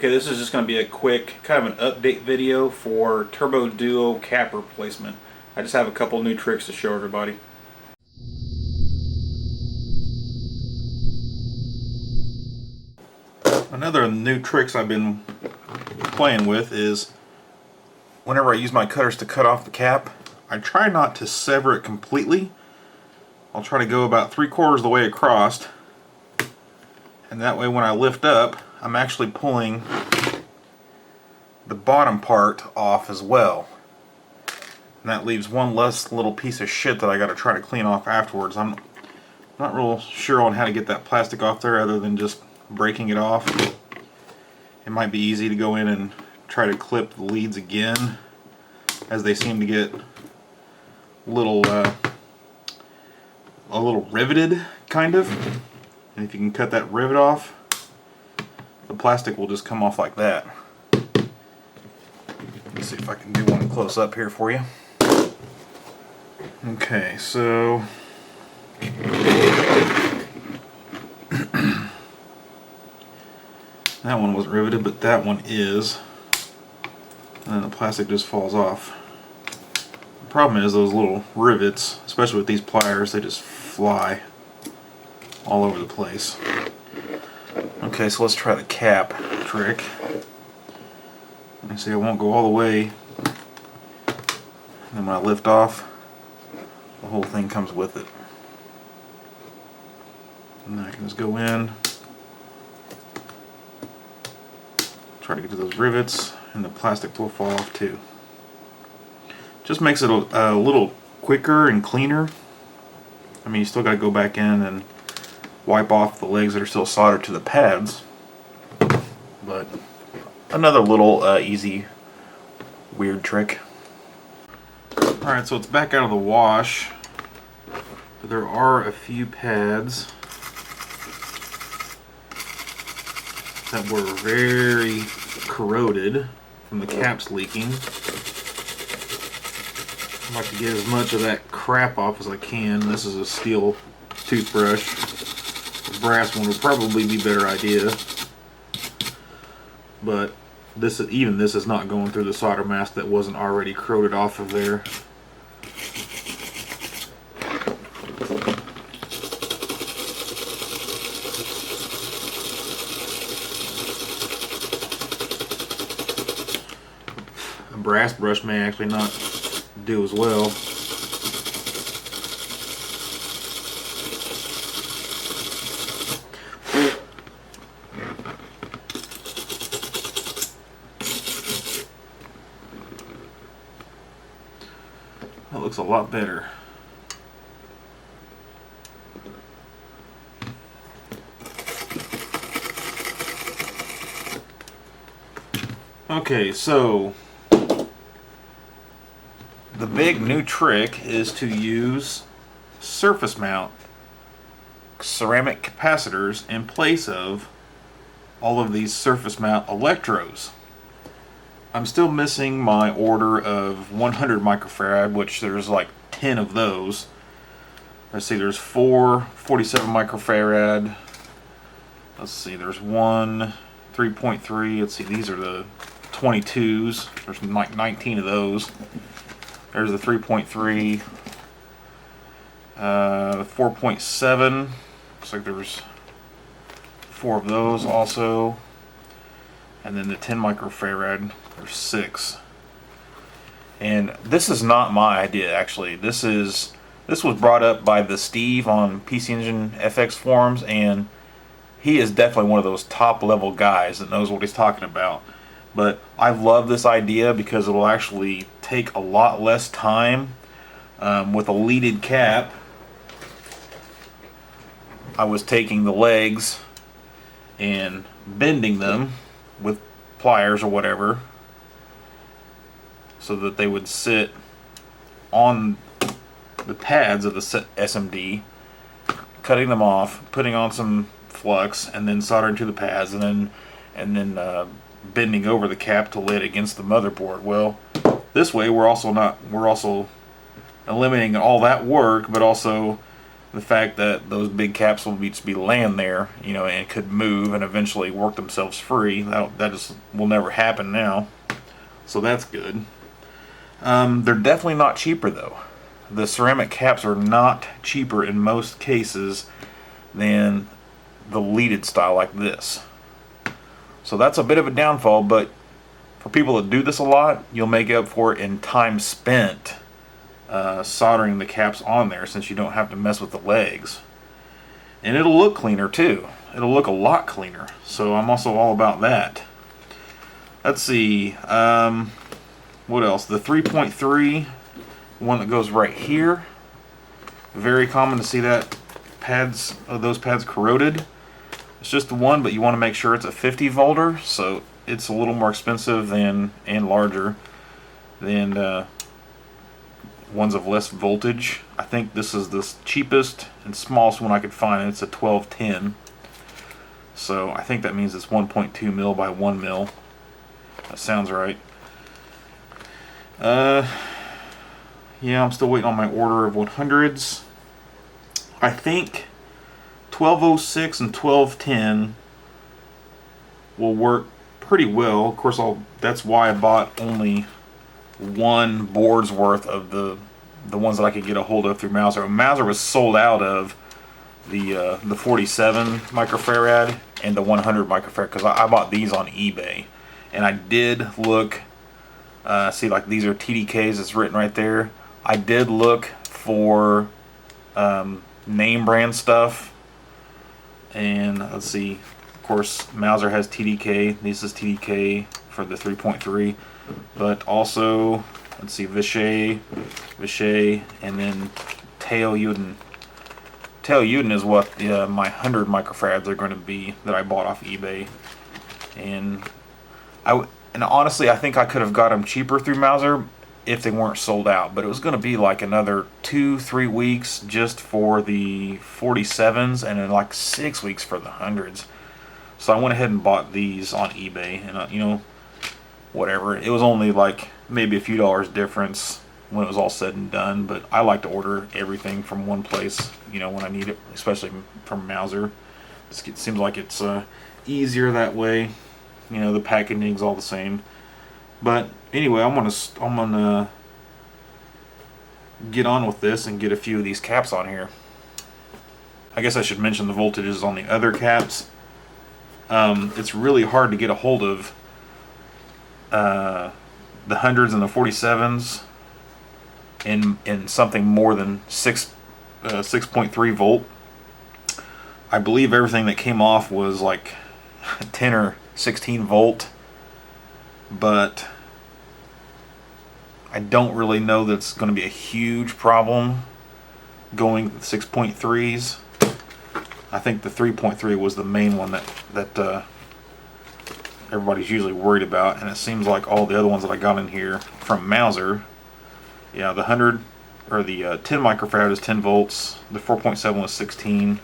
Okay, this is just going to be a quick kind of an update video for Turbo Duo cap replacement. I just have a couple new tricks to show everybody. Another new tricks I've been playing with is whenever I use my cutters to cut off the cap, I try not to sever it completely. I'll try to go about 3/4 of the way across, and that way when I lift up, I'm actually pulling the bottom part off as well. And that leaves one less little piece of shit that I got to try to clean off afterwards. I'm not real sure on how to get that plastic off there other than just breaking it off. It might be easy to go in and try to clip the leads again, as they seem to get a little riveted, kind of. And if you can cut that rivet off, the plastic will just come off like that. Let's see if I can do one close up here for you. Okay, so that one wasn't riveted, but that one is. And then the plastic just falls off. The problem is those little rivets, especially with these pliers, they just fly all over the place. Okay, so let's try the cap trick. You see, I won't go all the way. And then when I lift off, the whole thing comes with it. And then I can just go in, try to get to those rivets, and the plastic will fall off too. Just makes it a little quicker and cleaner. I mean, you still got to go back in and wipe off the legs that are still soldered to the pads, but another little easy weird trick. Alright, so it's back out of the wash, but there are a few pads that were very corroded from the caps leaking. I like to get as much of that crap off as I can. This is a steel toothbrush. The brass one would probably be a better idea, but even this is not going through the solder mask that wasn't already corroded off of there. A brass brush may actually not do as well. That looks a lot better. Okay, so the big new trick is to use surface mount ceramic capacitors in place of all of these surface mount electrodes. I'm still missing my order of 100 microfarad, which there's like 10 of those. Let's see, there's 4 47 microfarad. Let's see, there's one 3.3. Let's see, these are the 22s. There's like 19 of those. There's the 3.3. 4.7. Looks like there's 4 of those also. And then the 10 microfarad, there's 6. And this is not my idea, actually. This was brought up by the Steve on PC Engine FX forums, and he is definitely one of those top level guys that knows what he's talking about. But I love this idea because it will actually take a lot less time. With a leaded cap, I was taking the legs and bending them with pliers or whatever so that they would sit on the pads of the SMD, cutting them off, putting on some flux, and then soldering to the pads, and then bending over the cap to lay it against the motherboard. Well, this way we're also eliminating all that work, but also the fact that those big caps will just be laying there, you know, and could move and eventually work themselves free. That just will never happen now. So that's good. They're definitely not cheaper though. The ceramic caps are not cheaper in most cases than the leaded style like this. So that's a bit of a downfall, but for people that do this a lot, you'll make up for it in time spent soldering the caps on there, since you don't have to mess with the legs. And it'll look cleaner too. It'll look a lot cleaner. So I'm also all about that. Let's see. What else? The 3.3, one that goes right here. Very common to see that those pads corroded. It's just the one, but you want to make sure it's a 50 volter, so it's a little more expensive than, and larger than ones of less voltage. I think this is the cheapest and smallest one I could find. It's a 1210. So I think that means it's 1.2 mil by 1 mil. That sounds right. Yeah, I'm still waiting on my order of 100s. I think 1206 and 1210 will work pretty well. Of course, that's why I bought only one board's worth of the ones that I could get a hold of through Mauser. Mauser was sold out of the 47 microfarad and the 100 microfarad, because I bought these on eBay, and I did look. See, like these are TDKs. It's written right there. I did look for name brand stuff, and let's see. Of course, Mauser has TDK. This is TDK for the 3.3, but also let's see, Vichy, and then Tail-Uden. Tail-Uden is what my 100 microfarads are going to be that I bought off eBay, and honestly, I think I could have got them cheaper through Mauser if they weren't sold out, but it was going to be like another 2-3 weeks just for the 47s, and then like 6 weeks for the 100s. So I went ahead and bought these on eBay, and you know, whatever. It was only like maybe a few dollars difference when it was all said and done, but I like to order everything from one place, you know, when I need it, especially from Mauser. It seems like it's easier that way. You know, the packaging's all the same. But anyway, I'm gonna get on with this and get a few of these caps on here. I guess I should mention the voltages on the other caps. It's really hard to get a hold of the 100s and the 47s in something more than 6.3 volt. I believe everything that came off was like 10 or 16 volt, but I don't really know that's going to be a huge problem going with 6.3s. I think the 3.3 was the main one that everybody's usually worried about, and it seems like all the other ones that I got in here from Mauser, yeah, the 100 or the 10 microfarad is 10 volts, the 4.7 was 16.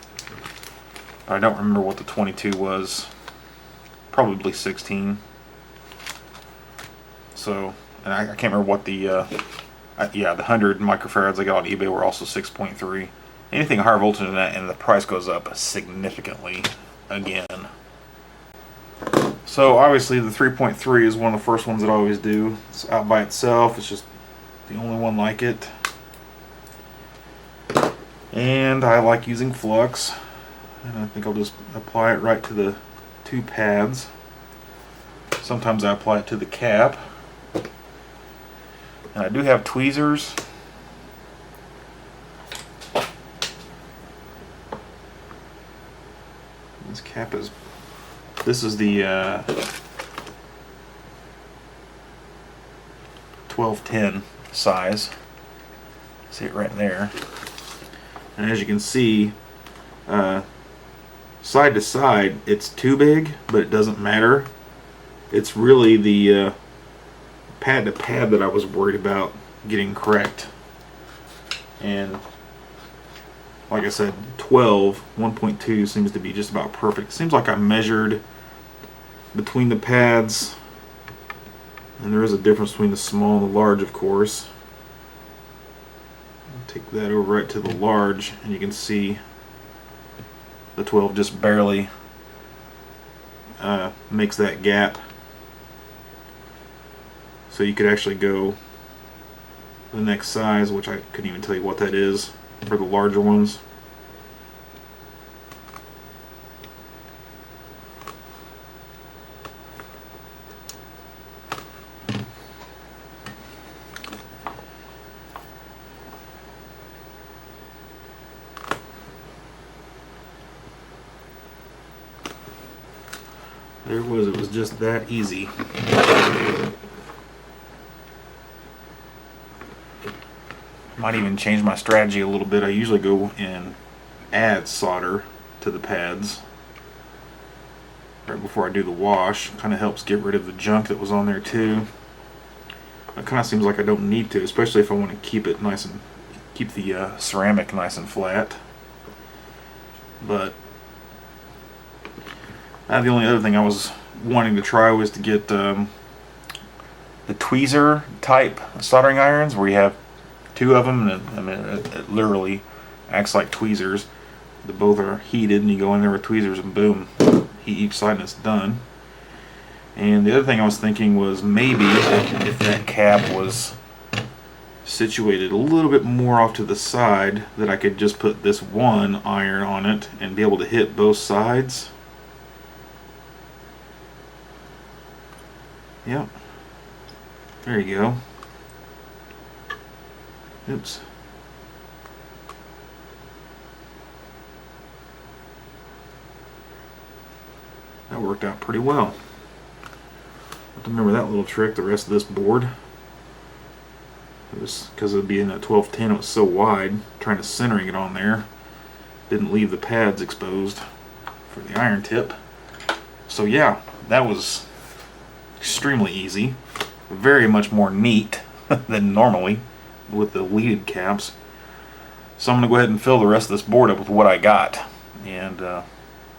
I don't remember what the 22 was. Probably 16. So, and I can't remember what the yeah, the 100 microfarads I got on eBay were also 6.3. Anything higher voltage than that, and the price goes up significantly again. So obviously the 3.3 is one of the first ones that I always do. It's out by itself. It's just the only one like it. And I like using flux. And I think I'll just apply it right to the two pads. Sometimes I apply it to the cap. And I do have tweezers. This cap is, this is the 1210 size. See it right there. And as you can see, side to side it's too big, but it doesn't matter. It's really the pad to pad that I was worried about getting correct. And like I said, 1.2 seems to be just about perfect. Seems like I measured between the pads, and there is a difference between the small and the large, of course. Take that over right to the large, and you can see the 12 just barely makes that gap. So you could actually go the next size, which I couldn't even tell you what that is for the larger ones. There it was just that easy. Might even change my strategy a little bit. I usually go and add solder to the pads right before I do the wash. Kind of helps get rid of the junk that was on there too. It kind of seems like I don't need to, especially if I want to keep it nice and keep the ceramic nice and flat. But the only other thing I was wanting to try was to get the tweezer type soldering irons, where you have two of them, and I mean, it literally acts like tweezers. The both are heated, and you go in there with tweezers, and boom, heat each side, and it's done. And the other thing I was thinking was maybe if that cap was situated a little bit more off to the side, that I could just put this one iron on it and be able to hit both sides. Yep. There you go. Oops. That worked out pretty well. Have to remember that little trick the rest of this board. It was because of it being a 1210, it was so wide, trying to centering it on there didn't leave the pads exposed for the iron tip. So yeah, that was extremely easy, very much more neat than normally with the leaded caps. So I'm going to go ahead and fill the rest of this board up with what I got and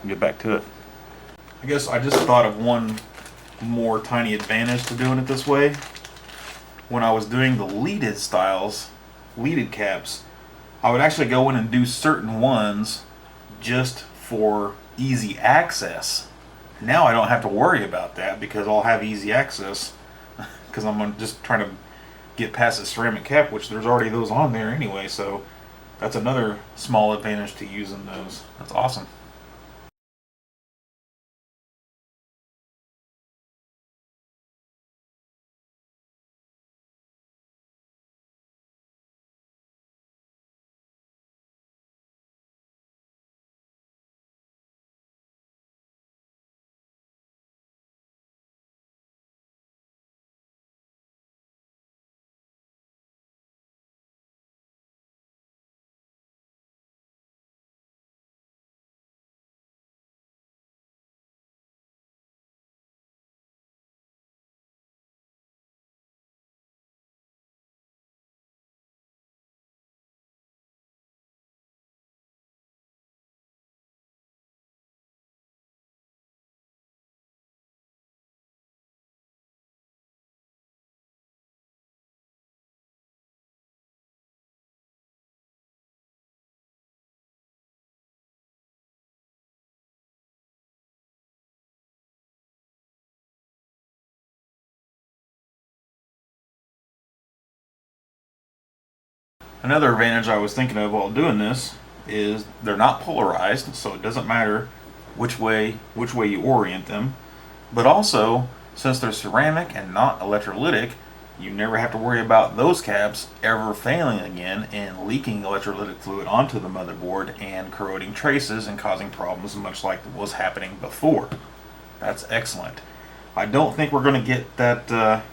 get back to it. I guess I just thought of one more tiny advantage to doing it this way. When I was doing the leaded styles, leaded caps, I would actually go in and do certain ones just for easy access. Now I don't have to worry about that because I'll have easy access because I'm just trying to get past the ceramic cap, which there's already those on there anyway, so that's another small advantage to using those. That's awesome. Another advantage I was thinking of while doing this is they're not polarized, so it doesn't matter which way you orient them. But also, since they're ceramic and not electrolytic, you never have to worry about those caps ever failing again and leaking electrolytic fluid onto the motherboard and corroding traces and causing problems much like was happening before. That's excellent. I don't think we're going to get that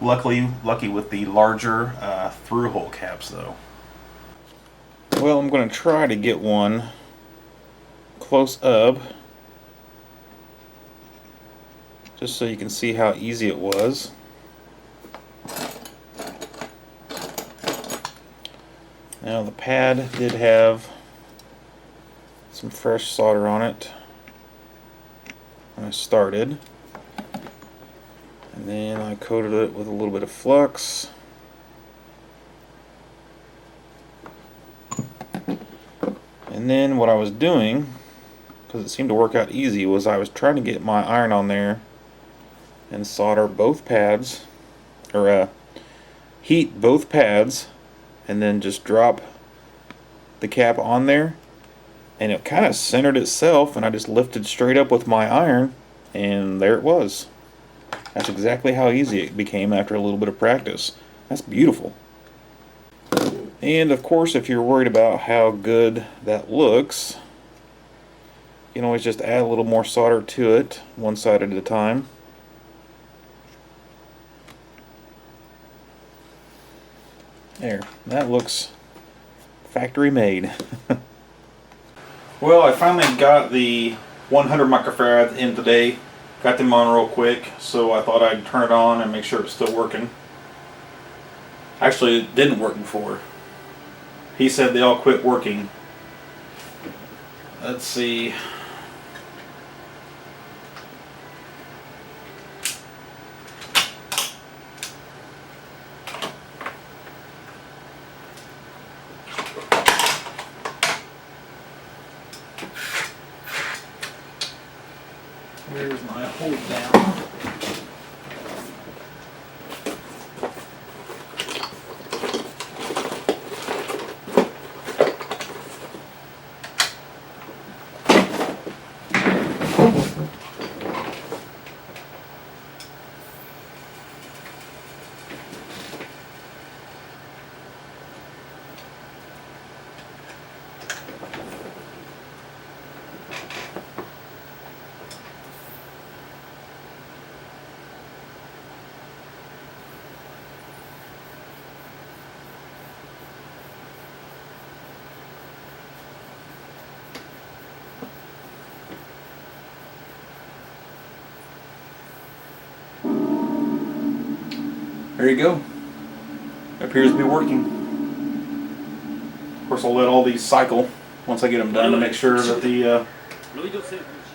lucky with the larger through-hole caps though. Well, I'm going to try to get one close up just so you can see how easy it was. Now the pad did have some fresh solder on it when I started, and then I coated it with a little bit of flux, And then what I was doing, because it seemed to work out easy, was I was trying to get my iron on there and solder both pads, or heat both pads, and then just drop the cap on there, and it kind of centered itself, and I just lifted straight up with my iron, and there it was. That's exactly how easy it became after a little bit of practice. That's beautiful. And of course, if you're worried about how good that looks, you can always just add a little more solder to it, one side at a time. There, that looks factory made. Well, I finally got the 100 microfarads in today. Got them on real quick, so I thought I'd turn it on and make sure it's still working. Actually, it didn't work before. He said they all quit working. Let's see. Where's my hold down? There you go. It appears to be working. Of course, I'll let all these cycle once I get them done to make sure that the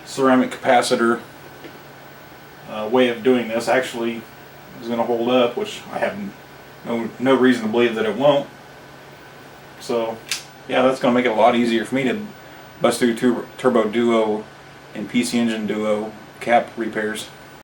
ceramic capacitor way of doing this actually is going to hold up, which I have no reason to believe that it won't. So, yeah, that's going to make it a lot easier for me to bust through Turbo Duo and PC Engine Duo cap repairs.